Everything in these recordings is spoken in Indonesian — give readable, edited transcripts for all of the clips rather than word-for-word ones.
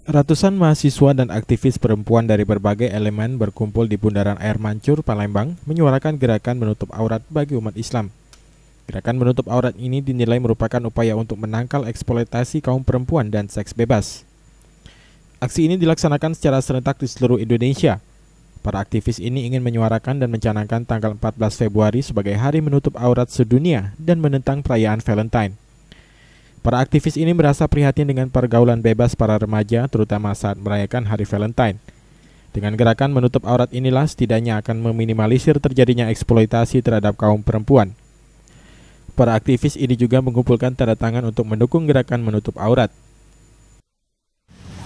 Ratusan mahasiswa dan aktivis perempuan dari berbagai elemen berkumpul di Bundaran Air Mancur, Palembang, menyuarakan gerakan menutup aurat bagi umat Islam. Gerakan menutup aurat ini dinilai merupakan upaya untuk menangkal eksploitasi kaum perempuan dan seks bebas. Aksi ini dilaksanakan secara serentak di seluruh Indonesia. Para aktivis ini ingin menyuarakan dan mencanangkan tanggal 14 Februari sebagai hari menutup aurat sedunia dan menentang perayaan Valentine. Para aktivis ini merasa prihatin dengan pergaulan bebas para remaja, terutama saat merayakan Hari Valentine. Dengan gerakan menutup aurat inilah setidaknya akan meminimalisir terjadinya eksploitasi terhadap kaum perempuan. Para aktivis ini juga mengumpulkan tanda tangan untuk mendukung gerakan menutup aurat.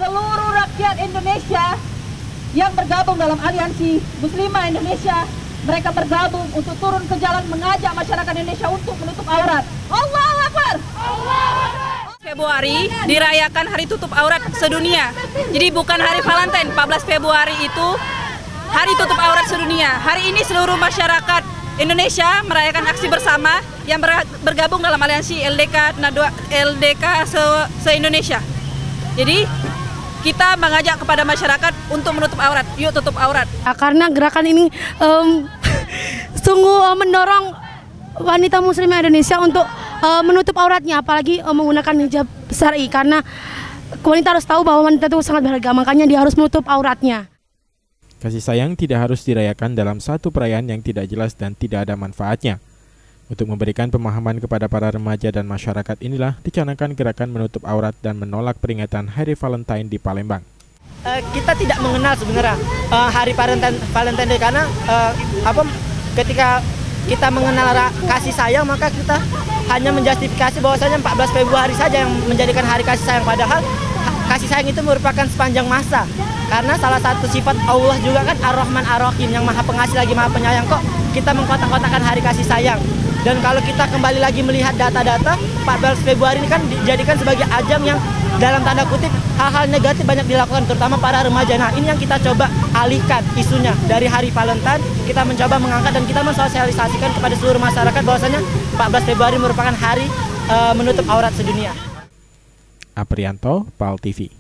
Seluruh rakyat Indonesia yang bergabung dalam Aliansi Muslimah Indonesia, mereka bergabung untuk turun ke jalan mengajak masyarakat Indonesia untuk menutup aurat. Allahu Akbar! Februari dirayakan hari tutup aurat sedunia. Jadi bukan hari Valentine, 14 Februari itu hari tutup aurat sedunia. Hari ini seluruh masyarakat Indonesia merayakan aksi bersama yang bergabung dalam aliansi LDK se-Indonesia. Jadi kita mengajak kepada masyarakat untuk menutup aurat. Yuk tutup aurat. Karena gerakan ini sungguh mendorong wanita muslimah Indonesia untuk menutup auratnya, apalagi menggunakan hijab syar'i, karena wanita harus tahu bahwa wanita itu sangat berharga, makanya dia harus menutup auratnya. Kasih sayang tidak harus dirayakan dalam satu perayaan yang tidak jelas dan tidak ada manfaatnya. Untuk memberikan pemahaman kepada para remaja dan masyarakat inilah dicanangkan gerakan menutup aurat dan menolak peringatan Hari Valentine di Palembang. Kita tidak mengenal sebenarnya Hari Valentine Day karena ketika kita mengenal kasih sayang, maka kita hanya menjustifikasi bahwasanya 14 Februari saja yang menjadikan hari kasih sayang, padahal kasih sayang itu merupakan sepanjang masa. Karena salah satu sifat Allah juga kan Ar-Rahman Ar-Rahim, yang maha pengasih lagi maha penyayang, kok kita mengkotak-kotakan hari kasih sayang. Dan kalau kita kembali lagi melihat data-data, 14 Februari ini kan dijadikan sebagai ajang yang dalam tanda kutip hal-hal negatif banyak dilakukan, terutama para remaja. Nah, ini yang kita coba alihkan isunya dari Hari Valentine, kita mencoba mengangkat dan kita mensosialisasikan kepada seluruh masyarakat bahwasanya 14 Februari merupakan hari menutup aurat sedunia. Aprianto, PAL TV.